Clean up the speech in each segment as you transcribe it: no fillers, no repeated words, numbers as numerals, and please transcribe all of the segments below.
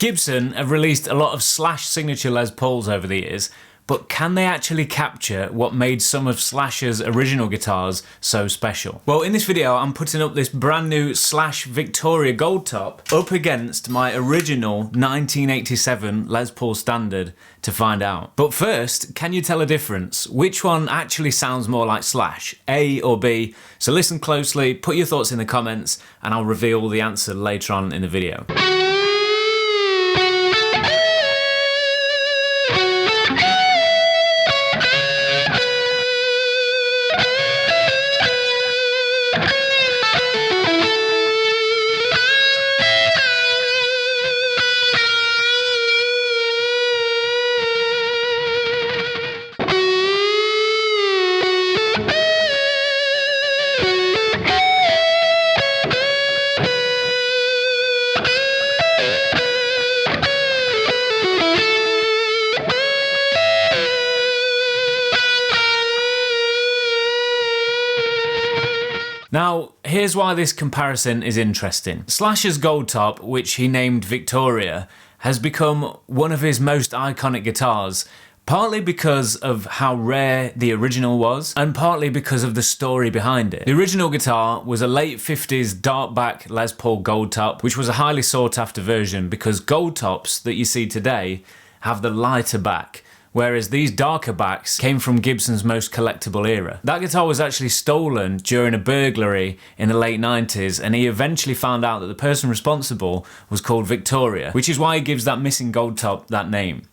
Gibson have released a lot of Slash signature Les Pauls over the years, but can they actually capture what made some of Slash's original guitars so special? Well, in this video, I'm putting up this brand new Slash Victoria Gold Top up against my original 1987 Les Paul Standard to find out. But first, can you tell a difference? Which one actually sounds more like Slash, A or B? So listen closely, put your thoughts in the comments, and I'll reveal the answer later on in the video. Now, here's why this comparison is interesting. Slash's Gold Top, which he named Victoria, has become one of his most iconic guitars, partly because of how rare the original was, and partly because of the story behind it. The original guitar was a late 50s dark back Les Paul Gold Top, which was a highly sought after version because Gold Tops that you see today have the lighter back, whereas these darker backs came from Gibson's most collectible era. That guitar was actually stolen during a burglary in the late 90s, and he eventually found out that the person responsible was called Victoria, which is why he gives that missing gold top that name.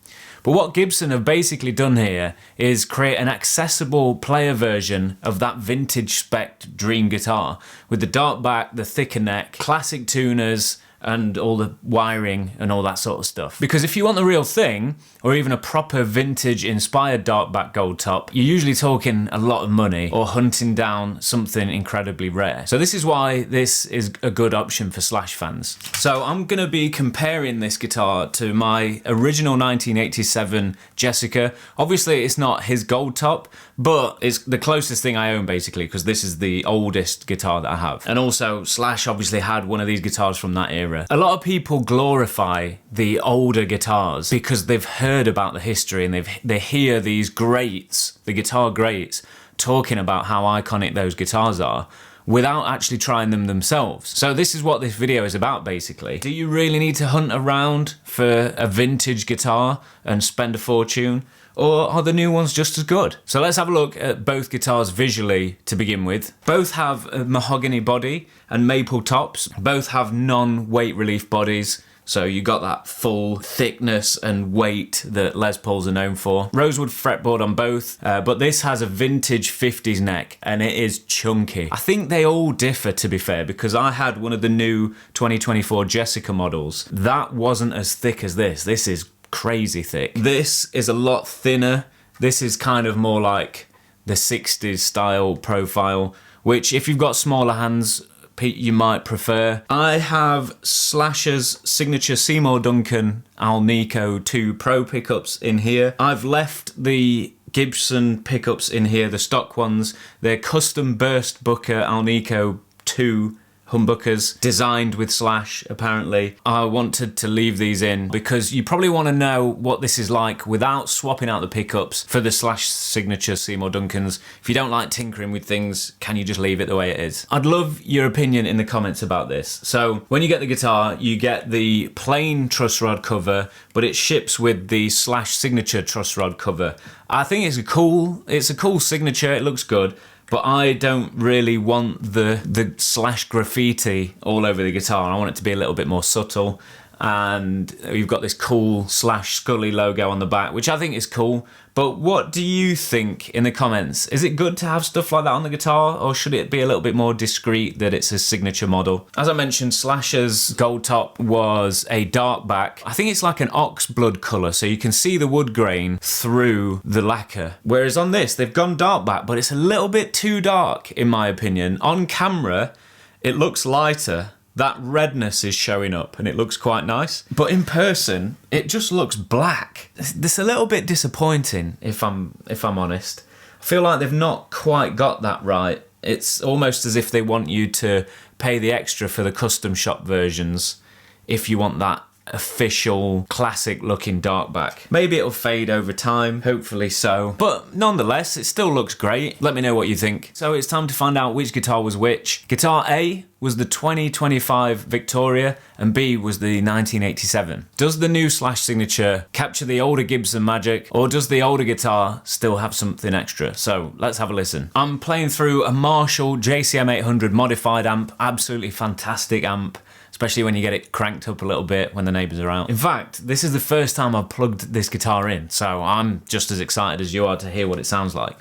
But what Gibson have basically done here is create an accessible player version of that vintage spec dream guitar, with the dark back, the thicker neck, classic tuners, and all the wiring and all that sort of stuff. Because if you want the real thing, or even a proper vintage inspired dark back gold top, you're usually talking a lot of money or hunting down something incredibly rare. So this is why this is a good option for Slash fans. So I'm gonna be comparing this guitar to my original 1987 Jessica. Obviously it's not his gold top, but it's the closest thing I own basically, because this is the oldest guitar that I have. And also Slash obviously had one of these guitars from that era. A lot of people glorify the older guitars because they've heard about the history and they hear these greats, the guitar greats, talking about how iconic those guitars are without actually trying them themselves. So this is what this video is about basically. Do you really need to hunt around for a vintage guitar and spend a fortune? Or are the new ones just as good? So let's have a look at both guitars visually to begin with. Both have a mahogany body and maple tops. Both have non-weight relief bodies, so you got that full thickness and weight that Les Pauls are known for. Rosewood fretboard on both, but this has a vintage 50s neck and it is chunky. I think they all differ, to be fair, because I had one of the new 2024 Jessica models. That wasn't as thick as this. This is crazy thick. This is a lot thinner. This is kind of more like the 60s style profile, which if you've got smaller hands, you might prefer. I have Slash's signature Seymour Duncan Alnico 2 Pro pickups in here. I've left the Gibson pickups in here, the stock ones. They're custom burst Booker Alnico 2 humbuckers designed with Slash, apparently. I wanted to leave these in because you probably want to know what this is like without swapping out the pickups for the Slash signature Seymour Duncans. If you don't like tinkering with things, can you just leave it the way it is? I'd love your opinion in the comments about this. So when you get the guitar, you get the plain truss rod cover, but it ships with the Slash signature truss rod cover. I think it's a cool signature, it looks good. But I don't really want the Slash graffiti all over the guitar. I want it to be a little bit more subtle. And you've got this cool Slash Scully logo on the back, which I think is cool. But what do you think in the comments? Is it good to have stuff like that on the guitar, or should it be a little bit more discreet that it's a signature model? As I mentioned, Slash's Gold Top was a dark back. I think it's like an ox blood colour, so you can see the wood grain through the lacquer. Whereas on this, they've gone dark back, but it's a little bit too dark, in my opinion. On camera, it looks lighter. That redness is showing up and it looks quite nice. But in person, it just looks black. It's a little bit disappointing, if I'm honest. I feel like they've not quite got that right. It's almost as if they want you to pay the extra for the custom shop versions if you want that official classic looking dark back. Maybe it'll fade over time, hopefully so, but nonetheless it still looks great. Let me know what you think. So it's time to find out which guitar was which. Guitar A was the 2025 Victoria and B was the 1987. Does the new Slash signature capture the older Gibson magic, or does the older guitar still have something extra? So let's have a listen. I'm playing through a Marshall JCM 800 modified amp, absolutely fantastic amp, especially when you get it cranked up a little bit when the neighbours are out. In fact, this is the first time I've plugged this guitar in, so I'm just as excited as you are to hear what it sounds like.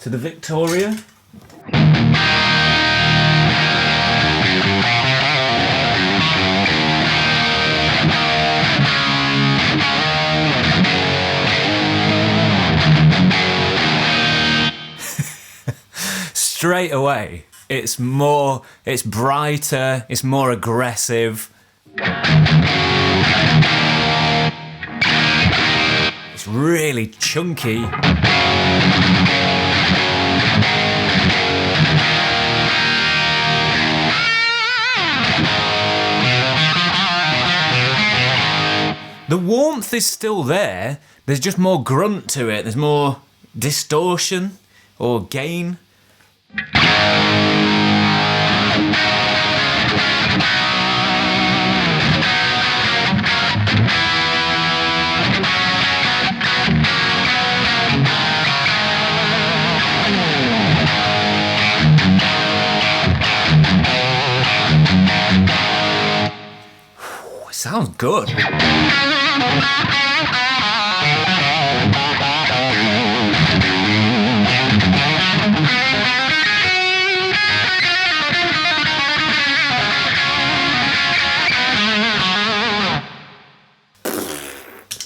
To the Victoria. Straight away, it's brighter, it's more aggressive. It's really chunky. The warmth is still there, there's just more grunt to it, there's more distortion or gain. It sounds good.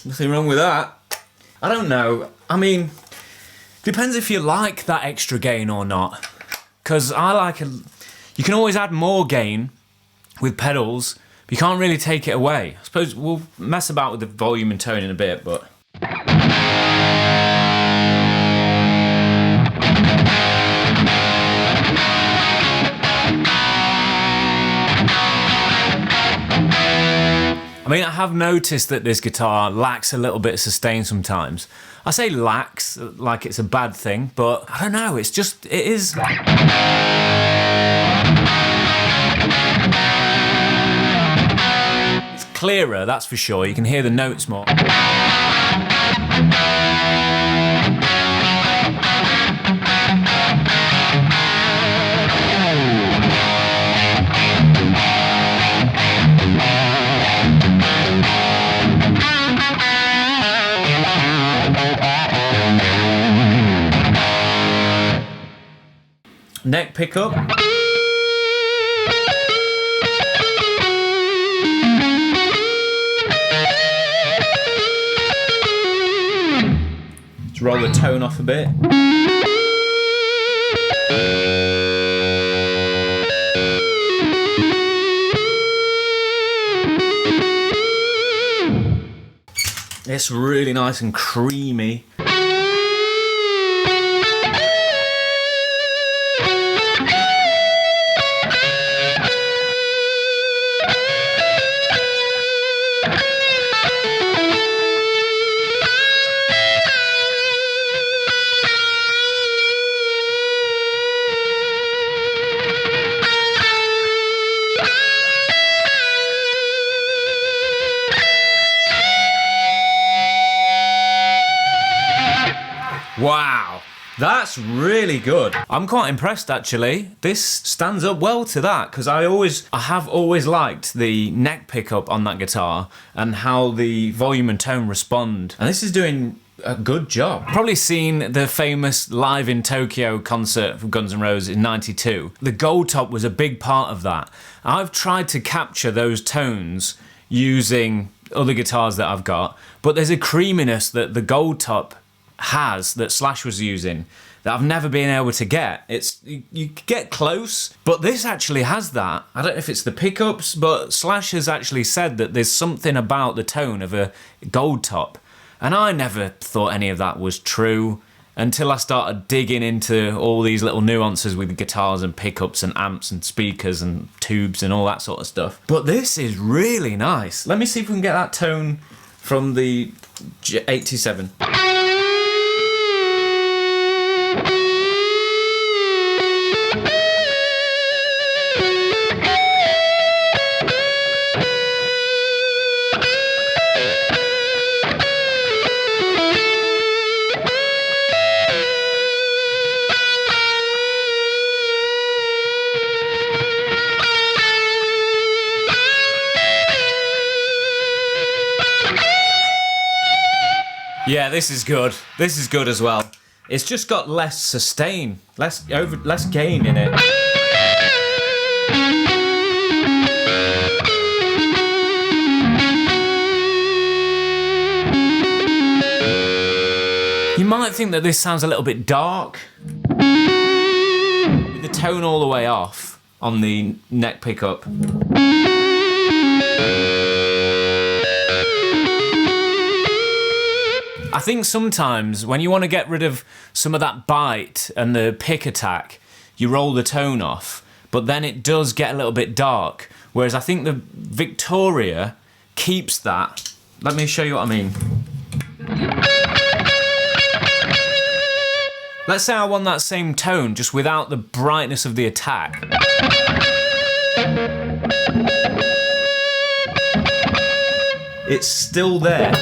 Nothing wrong with that. I don't know. I mean, depends if you like that extra gain or not. Because you can always add more gain with pedals, but you can't really take it away. I suppose we'll mess about with the volume and tone in a bit, but... I mean, I have noticed that this guitar lacks a little bit of sustain sometimes. I say lacks like it's a bad thing, but I don't know, it is. It's clearer, that's for sure. You can hear the notes more. Neck pickup. Let's roll the tone off a bit. It's really nice and creamy. Wow, that's really good. I'm quite impressed actually. This stands up well to that because I have always liked the neck pickup on that guitar and how the volume and tone respond. And this is doing a good job. Probably seen the famous Live in Tokyo concert for Guns N' Roses in '92. The gold top was a big part of that. I've tried to capture those tones using other guitars that I've got, but there's a creaminess that the Gold Top has that Slash was using that I've never been able to get. You get close, but this actually has that. I don't know if it's the pickups, but Slash has actually said that there's something about the tone of a Gold Top, and I never thought any of that was true until I started digging into all these little nuances with guitars and pickups and amps and speakers and tubes and all that sort of stuff. But this is really nice. Let me see if we can get that tone from the 87. Yeah, this is good. This is good as well. It's just got less sustain, less gain in it. You might think that this sounds a little bit dark, with the tone all the way off on the neck pickup. I think sometimes when you want to get rid of some of that bite and the pick attack, you roll the tone off, but then it does get a little bit dark. Whereas I think the Victoria keeps that. Let me show you what I mean. Let's say I want that same tone just without the brightness of the attack. It's still there.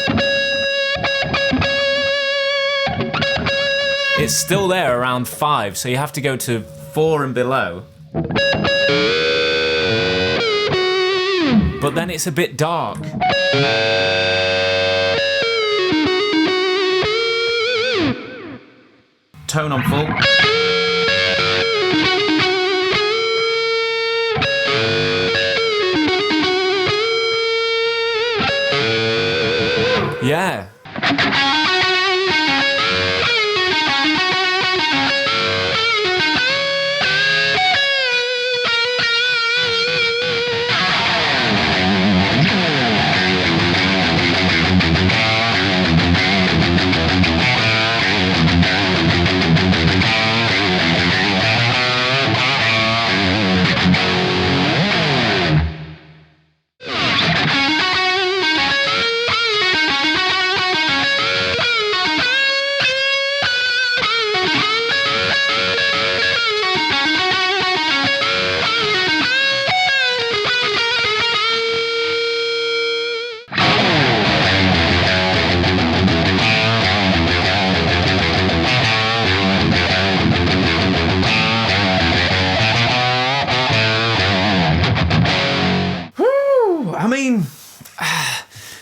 It's still there around 5, so you have to go to 4 and below. But then it's a bit dark. Tone on full. Yeah.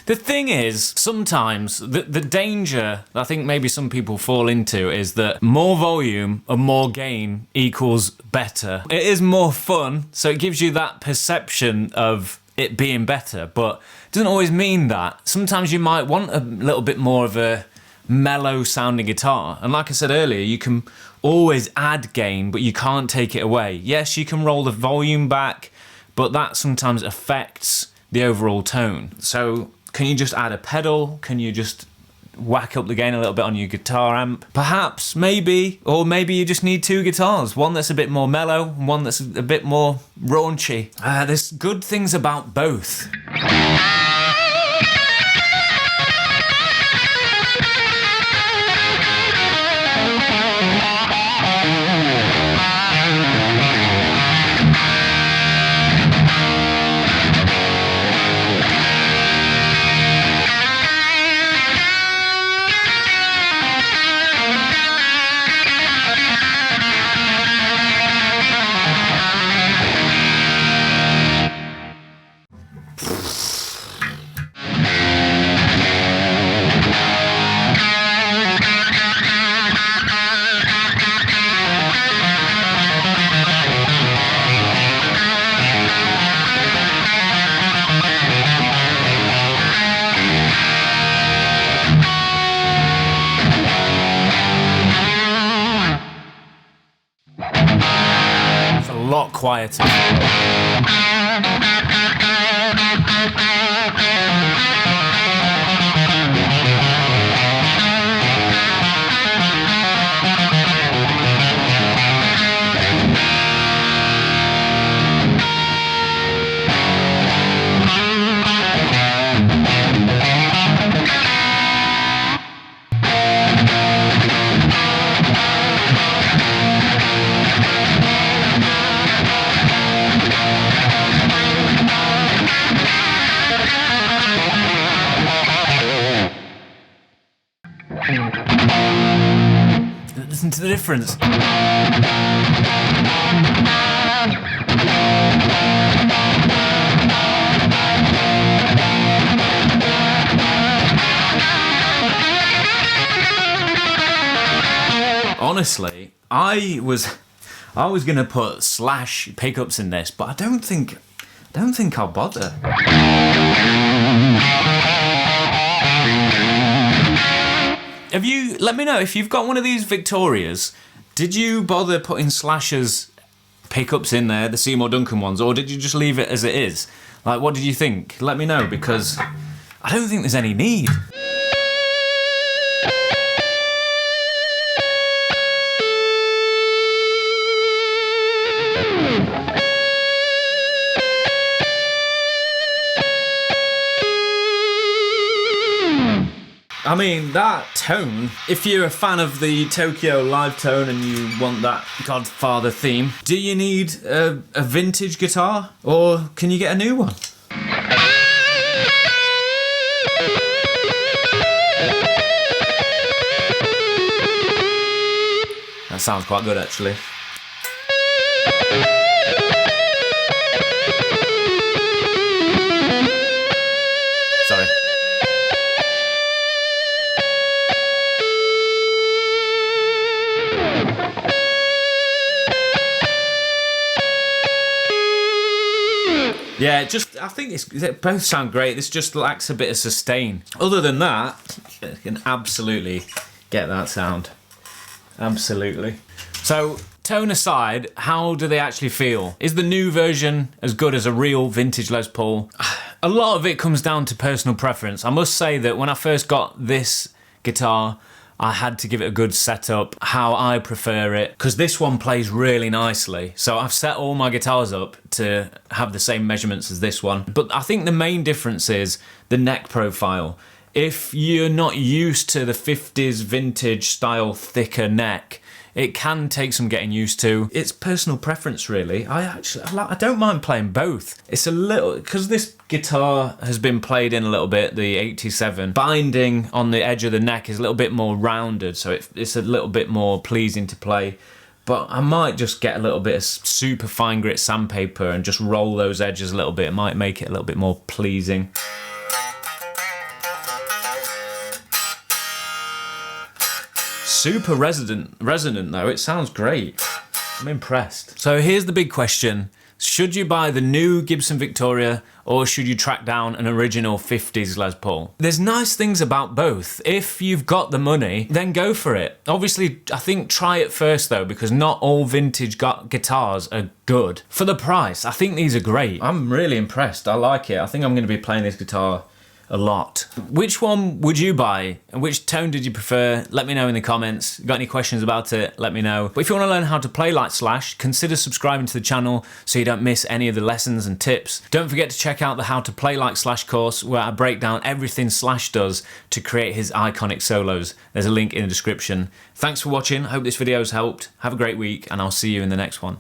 The thing is, sometimes the danger I think maybe some people fall into is that more volume and more gain equals better. It is more fun, so it gives you that perception of it being better, but it doesn't always mean that. Sometimes you might want a little bit more of a mellow sounding guitar, and like I said earlier, you can always add gain, but you can't take it away. Yes, you can roll the volume back, but that sometimes affects the overall tone. So can you just add a pedal? Can you just whack up the gain a little bit on your guitar amp? Perhaps, maybe, or maybe you just need 2 guitars, one that's a bit more mellow and one that's a bit more raunchy. There's good things about both. quieter. Listen to the difference. Honestly, I was gonna put slash pickups in this, but I don't think I'll bother. Let me know if you've got one of these Victorias. Did you bother putting Slash's pickups in there, the Seymour Duncan ones, or did you just leave it as it is? Like, what did you think? Let me know, because I don't think there's any need. I mean, that tone, if you're a fan of the Tokyo live tone and you want that Godfather theme, do you need a vintage guitar, or can you get a new one? That sounds quite good, actually. Sorry. Yeah, I think they both sound great. This just lacks a bit of sustain. Other than that, you can absolutely get that sound. Absolutely. So, tone aside, how do they actually feel? Is the new version as good as a real vintage Les Paul? A lot of it comes down to personal preference. I must say that when I first got this guitar, I had to give it a good setup, how I prefer it, because this one plays really nicely. So I've set all my guitars up to have the same measurements as this one. But I think the main difference is the neck profile. If you're not used to the 50s vintage style thicker neck, it can take some getting used to. It's personal preference, really. I don't mind playing both. It's a little, because this guitar has been played in a little bit, the 87. Binding on the edge of the neck is a little bit more rounded, so it's a little bit more pleasing to play. But I might just get a little bit of super fine grit sandpaper and just roll those edges a little bit. It might make it a little bit more pleasing. Super resonant though, it sounds great. I'm impressed. So here's the big question. Should you buy the new Gibson Victoria, or should you track down an original 50s Les Paul? There's nice things about both. If you've got the money, then go for it. Obviously, I think try it first though, because not all vintage guitars are good. For the price, I think these are great. I'm really impressed, I like it. I think I'm gonna be playing this guitar a lot. Which one would you buy? And which tone did you prefer? Let me know in the comments. Got any questions about it? Let me know. But if you want to learn how to play like Slash, consider subscribing to the channel so you don't miss any of the lessons and tips. Don't forget to check out the How to Play Like Slash course, where I break down everything Slash does to create his iconic solos. There's a link in the description. Thanks for watching. I hope this video has helped. Have a great week, and I'll see you in the next one.